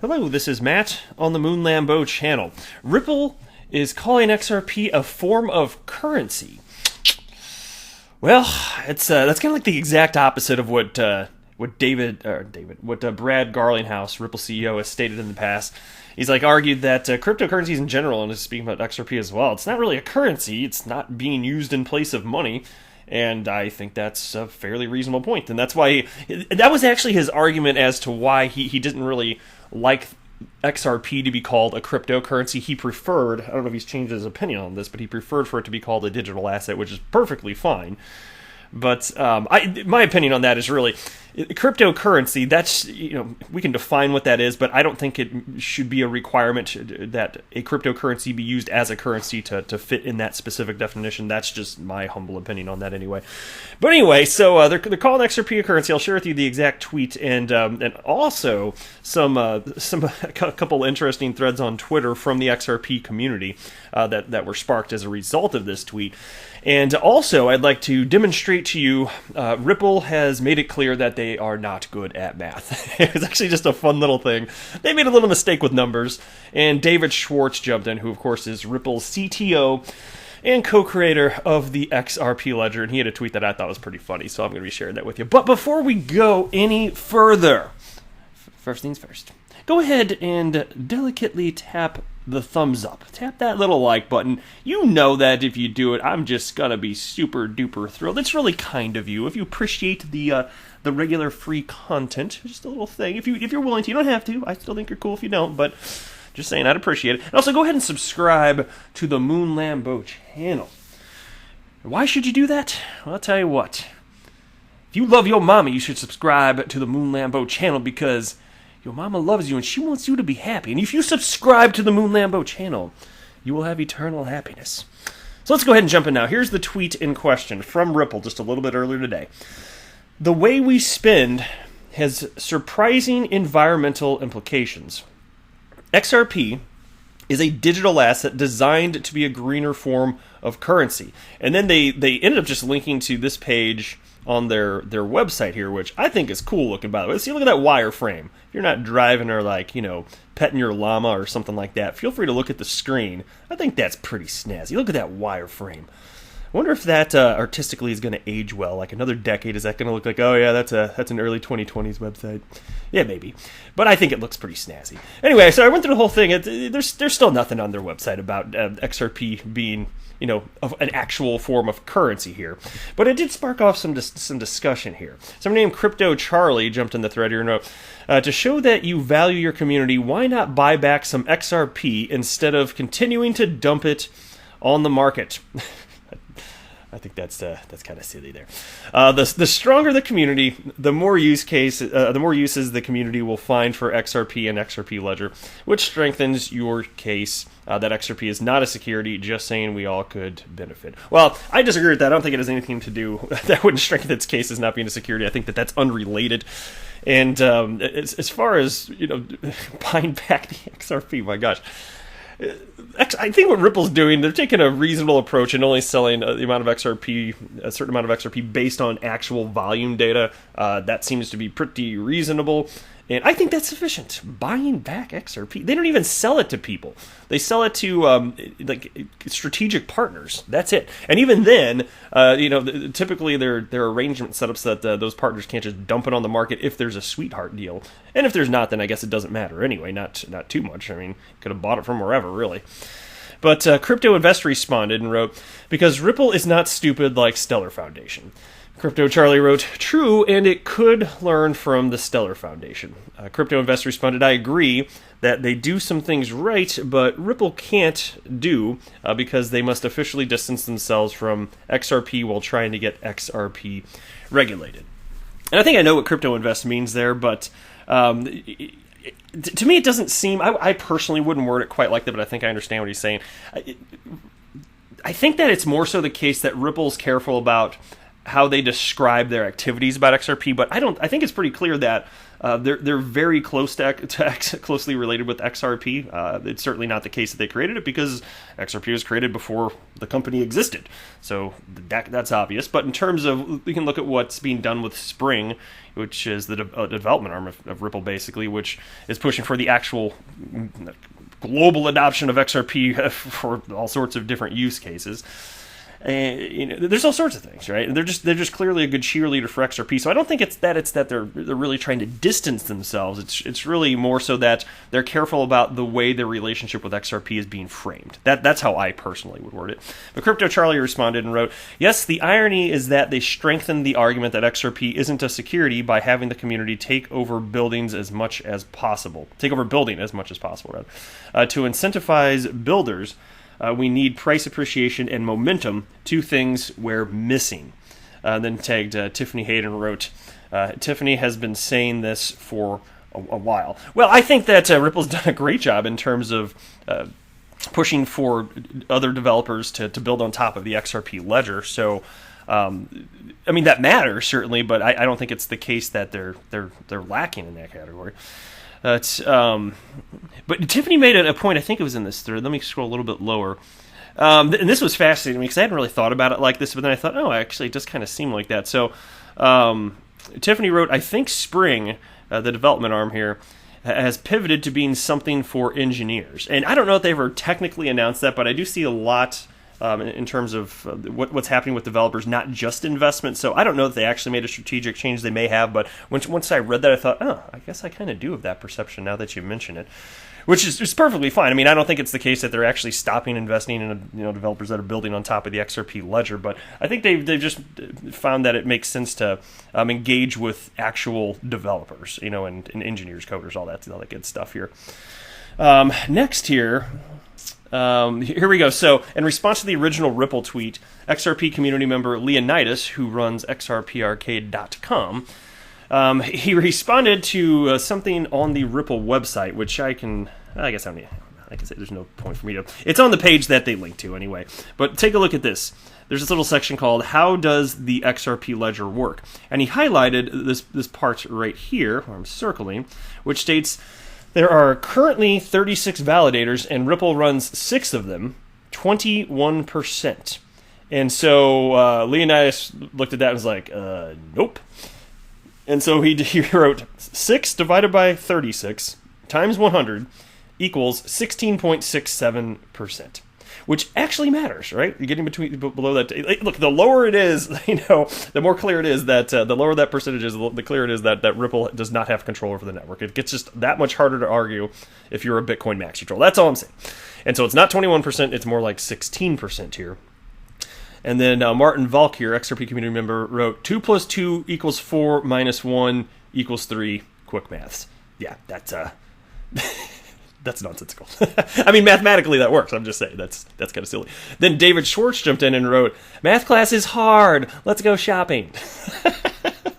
Hello, this is Matt on the Moon Lambeau channel. Ripple is calling XRP a form of currency. Well, it's that's kind of like the exact opposite of what Brad Garlinghouse, Ripple CEO, has stated in the past. He's argued that cryptocurrencies in general, and is speaking about XRP as well, it's not really a currency. It's not being used in place of money. And I think that's a fairly reasonable point. And that's why that was actually his argument as to why he didn't really like XRP to be called a cryptocurrency. He preferred, I don't know if he's changed his opinion on this, but he preferred for it to be called a digital asset, which is perfectly fine. But my opinion on that is really cryptocurrency. That's, we can define what that is, but I don't think it should be a requirement that a cryptocurrency be used as a currency to fit in that specific definition. That's just my humble opinion on that anyway. But anyway, so they're calling XRP a currency. I'll share with you the exact tweet and also a couple interesting threads on Twitter from the XRP community that were sparked as a result of this tweet. And also, I'd like to demonstrate to you, Ripple has made it clear that they are not good at math. It was actually just a fun little thing. They made a little mistake with numbers, and David Schwartz jumped in, who of course is Ripple's CTO and co-creator of the XRP ledger, and he had a tweet that I thought was pretty funny, so I'm going to be sharing that with you. But before we go any further, first things first, go ahead and delicately tap the thumbs up. Tap that little like button. You know that if you do it, I'm just gonna be super duper thrilled. It's really kind of you. If you appreciate the regular free content, just a little thing. If you're willing to, you don't have to. I still think you're cool if you don't, but just saying, I'd appreciate it. And also, go ahead and subscribe to the Moon Lambeau channel. Why should you do that? Well, I'll tell you what. If you love your mama, you should subscribe to the Moon Lambeau channel because your mama loves you and she wants you to be happy. And if you subscribe to the Moon Lambeau channel, you will have eternal happiness. So let's go ahead and jump in now. Here's the tweet in question from Ripple just a little bit earlier today. The way we spend has surprising environmental implications. XRP is a digital asset designed to be a greener form of currency. And then they ended up just linking to this page on their website here, which I think is cool looking, by the way. See, look at that wireframe. If you're not driving or petting your llama or something like that, feel free to look at the screen. I think that's pretty snazzy. Look at that wireframe. I wonder if that artistically is going to age well. Like another decade, is that going to look like, oh yeah, that's an early 2020s website? Yeah, maybe. But I think it looks pretty snazzy. Anyway, so I went through the whole thing. There's still nothing on their website about XRP being an actual form of currency here. But it did spark off some discussion here. Someone named Crypto Charlie jumped in the thread here and wrote, to show that you value your community, why not buy back some XRP instead of continuing to dump it on the market? I think that's kind of silly there. The stronger the community, the more uses the community will find for XRP and XRP Ledger, which strengthens your case that XRP is not a security. Just saying, we all could benefit. Well, I disagree with that. I don't think it has anything to do. That wouldn't strengthen its case as not being a security. I think that's unrelated. And as far as buying back the XRP, my gosh. I think what Ripple's doing, they're taking a reasonable approach and only selling a certain amount of XRP based on actual volume data. That seems to be pretty reasonable, and I think that's sufficient. Buying back XRP, they don't even sell it to people. They sell it to strategic partners. That's it. And even then, typically there are arrangement setups that those partners can't just dump it on the market if there's a sweetheart deal. And if there's not, then I guess it doesn't matter anyway. Not too much. I mean, could have bought it from wherever, really. But Crypto Invest responded and wrote, because Ripple is not stupid like Stellar Foundation. Crypto Charlie wrote, true, and it could learn from the Stellar Foundation. Crypto Invest responded, I agree that they do some things right, but Ripple can't do because they must officially distance themselves from XRP while trying to get XRP regulated. And I think I know what Crypto Invest means there, but to me it doesn't seem, I personally wouldn't word it quite like that, but I think I understand what he's saying. I think that it's more so the case that Ripple's careful about how they describe their activities about XRP, but I think it's pretty clear that They're very close closely related with XRP. It's certainly not the case that they created it, because XRP was created before the company existed. So that's obvious. But in terms of, we can look at what's being done with Spring, which is the development arm of Ripple, basically, which is pushing for the actual global adoption of XRP for all sorts of different use cases. And there's all sorts of things, right? They're just clearly a good cheerleader for XRP. So I don't think it's that they're really trying to distance themselves. It's really more so that they're careful about the way their relationship with XRP is being framed. That's how I personally would word it. But Crypto Charlie responded and wrote, "Yes, the irony is that they strengthened the argument that XRP isn't a security by having the community take over buildings as much as possible. Take over building as much as possible, rather. To incentivize builders, we need price appreciation and momentum, two things we're missing." Then tagged Tiffany Hayden, wrote, "Tiffany has been saying this for a while." Well, I think that Ripple's done a great job in terms of pushing for other developers to build on top of the XRP ledger. So, I mean, that matters, certainly, but I don't think it's the case that they're lacking in that category. But Tiffany made a point, I think it was in this thread. Let me scroll a little bit lower. And this was fascinating to me because I hadn't really thought about it like this, but then I thought, oh, actually, it does kind of seem like that. So Tiffany wrote, "I think Spring, the development arm here, has pivoted to being something for engineers." And I don't know if they've ever technically announced that, but I do see a lot in terms of what's happening with developers, not just investment. So I don't know if they actually made a strategic change. They may have, but once I read that, I thought, oh, I guess I kind of do have that perception now that you mention it, which is perfectly fine. I mean, I don't think it's the case that they're actually stopping investing in developers that are building on top of the XRP ledger, but I think they've just found that it makes sense to engage with actual developers, and engineers, coders, all that good stuff here. Next here. Here we go. So, in response to the original Ripple tweet, XRP community member Leonidas, who runs xrparcade.com, he responded to something on the Ripple website, which I can say there's no point for me to. It's on the page that they link to anyway. But take a look at this. There's this little section called "How Does the XRP Ledger Work?" And he highlighted this part right here, where I'm circling, which states, "There are currently 36 validators, and Ripple runs 6 of them, 21%. And so Leonidas looked at that and was like, nope. And so he wrote 6 divided by 36 times 100 equals 16.67%. Which actually matters, right? You're getting below that. Look, the lower it is, the more clear it is that the lower that percentage is, the clearer it is that Ripple does not have control over the network. It gets just that much harder to argue if you're a Bitcoin maxi troll. That's all I'm saying. And so it's not 21%, it's more like 16% here. And then Martin Valk here, XRP community member, wrote 2 plus 2 equals 4 minus 1 equals 3. Quick maths. Yeah, that's that's nonsensical. I mean, mathematically that works. I'm just saying that's kind of silly. Then David Schwartz jumped in and wrote, "Math class is hard. Let's go shopping."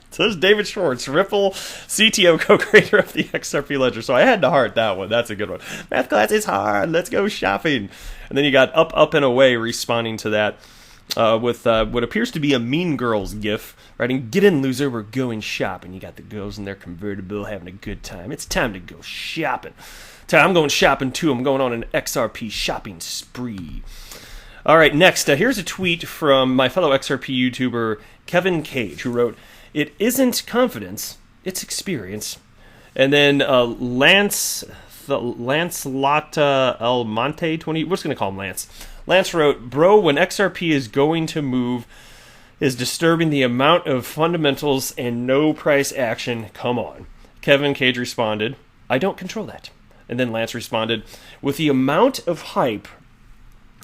So there's David Schwartz, Ripple CTO, co-creator of the XRP ledger. So I had to heart that one. That's a good one. Math class is hard. Let's go shopping. And then you got Up and Away responding to that with what appears to be a Mean Girls gif, writing, "Get in, loser. We're going shopping." You got the girls in their convertible having a good time. It's time to go shopping. I'm going shopping too. I'm going on an XRP shopping spree. All right, next, here's a tweet from my fellow XRP YouTuber Kevin Cage, who wrote, "It isn't confidence, it's experience." And then Lance Lotta El Monte 20. We're just going to call him Lance. Lance wrote, "Bro, when XRP is going to move is disturbing the amount of fundamentals and no price action. Come on." Kevin Cage responded, "I don't control that." And then Lance responded, "With the amount of hype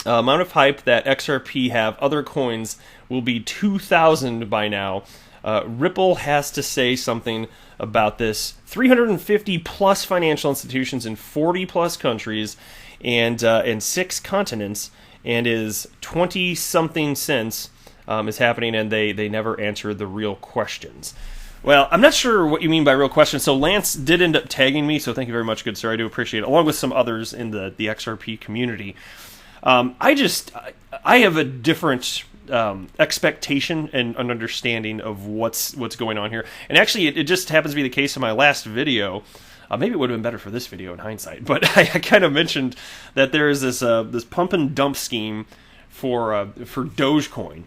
that XRP have, other coins will be 2,000 by now. Ripple has to say something about this. 350 plus financial institutions in 40 plus countries and 6 continents, and is 20 something cents is happening, and they never answer the real questions." Well, I'm not sure what you mean by real questions. So Lance did end up tagging me, so thank you very much, good sir. I do appreciate it, along with some others in the XRP community. I have a different expectation and an understanding of what's going on here. And actually, it just happens to be the case in my last video. Maybe it would have been better for this video in hindsight, but I kind of mentioned that there is this pump and dump scheme for Dogecoin.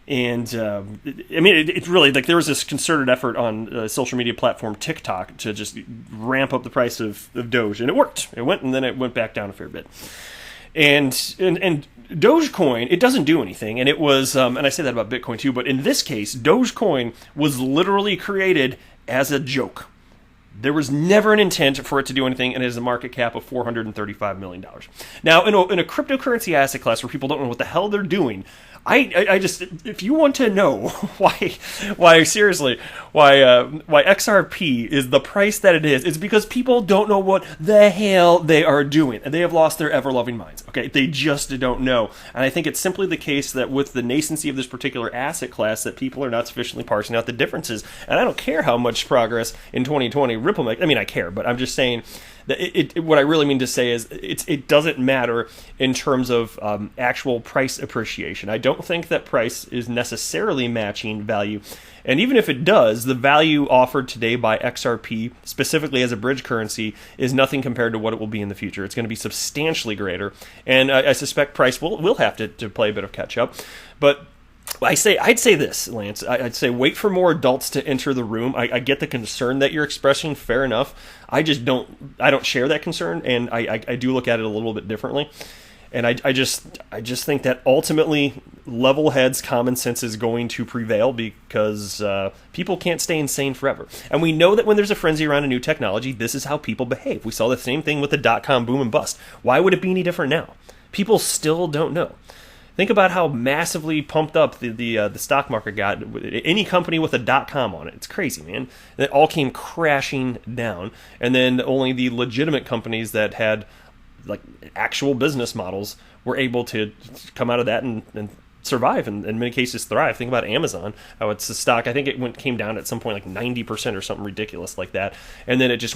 And I mean, it's really like there was this concerted effort on social media platform TikTok to just ramp up the price of Doge, and it worked. It went, and then it went back down a fair bit. And Dogecoin, it doesn't do anything, and it was, and I say that about Bitcoin too, but in this case, Dogecoin was literally created as a joke. There was never an intent for it to do anything, and it has a market cap of $435 million. Now, in a cryptocurrency asset class where people don't know what the hell they're doing, I just, if you want to know why XRP is the price that it is, it's because people don't know what the hell they are doing, and they have lost their ever-loving minds. Okay, they just don't know, and I think it's simply the case that with the nascency of this particular asset class, that people are not sufficiently parsing out the differences. And I don't care how much progress in 2020 Ripple makes. I mean, I care, but I'm just saying that what I really mean to say is it doesn't matter in terms of actual price appreciation. I don't think that price is necessarily matching value. And even if it does, the value offered today by XRP, specifically as a bridge currency, is nothing compared to what it will be in the future. It's going to be substantially greater. And I suspect price will have to play a bit of catch up. But I'd say this, Lance. I'd say wait for more adults to enter the room. I get the concern that you're expressing, fair enough. I don't share that concern, and I do look at it a little bit differently. And I just think that ultimately level heads, common sense is going to prevail because people can't stay insane forever. And we know that when there's a frenzy around a new technology, this is how people behave. We saw the same thing with the dot-com boom and bust. Why would it be any different now? People still don't know. Think about how massively pumped up the stock market got. Any company with a .com on it, it's crazy, man. It all came crashing down, and then only the legitimate companies that had like actual business models were able to come out of that and survive, and in many cases thrive. Think about Amazon. How it's a stock, I think it came down at some point like 90% or something ridiculous like that, and then it just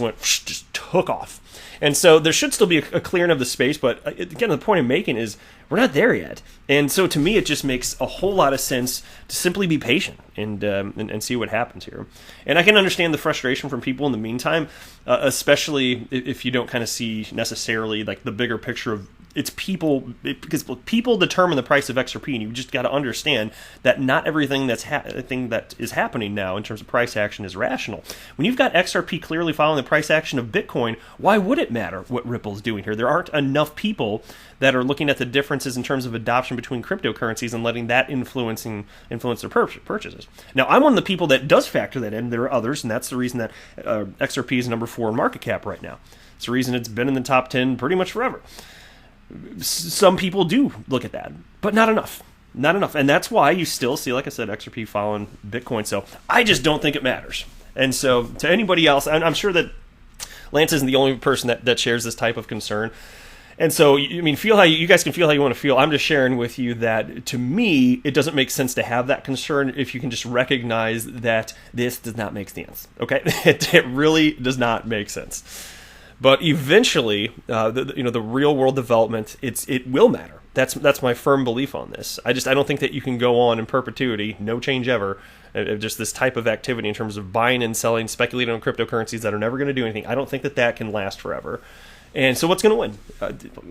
took off. And so there should still be a clearing of the space, but again, the point I'm making is we're not there yet. And so to me, it just makes a whole lot of sense to simply be patient and see what happens here. And I can understand the frustration from people in the meantime, especially if you don't kind of see necessarily like the bigger picture of it's people, because people determine the price of XRP, and you just got to understand that not everything that is happening now in terms of price action is rational. When you've got XRP clearly following the price action of Bitcoin, why would it matter what Ripple's doing here? There aren't enough people that are looking at the differences in terms of adoption between cryptocurrencies and letting that influence their purchases. Now, I'm one of the people that does factor that in. There are others, and that's the reason that XRP is number 4 in market cap right now. It's the reason it's been in the top 10 pretty much forever. Some people do look at that, but not enough. Not enough. And that's why you still see, like I said, XRP following Bitcoin. So I just don't think it matters. And so to anybody else, I'm sure that Lance isn't the only person that shares this type of concern. And so, I mean, feel how you guys can feel how you want to feel. I'm just sharing with you that, to me, it doesn't make sense to have that concern if you can just recognize that this does not make sense. Okay? It really does not make sense. But eventually, the real world development, it will matter. That's my firm belief on this. I don't think that you can go on in perpetuity, no change ever, just this type of activity in terms of buying and selling, speculating on cryptocurrencies that are never going to do anything. I don't think that can last forever. And so what's going to win?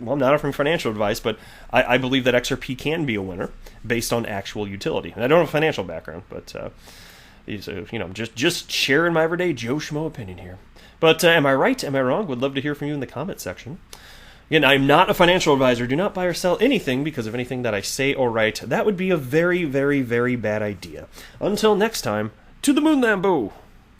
Well, I'm not offering financial advice, but I believe that XRP can be a winner based on actual utility. And I don't have a financial background, but just sharing my everyday Joe Schmo opinion here. But am I right? Am I wrong? Would love to hear from you in the comment section. Again, I'm not a financial advisor. Do not buy or sell anything because of anything that I say or write. That would be a very, very, very bad idea. Until next time, to the moon, Lambo!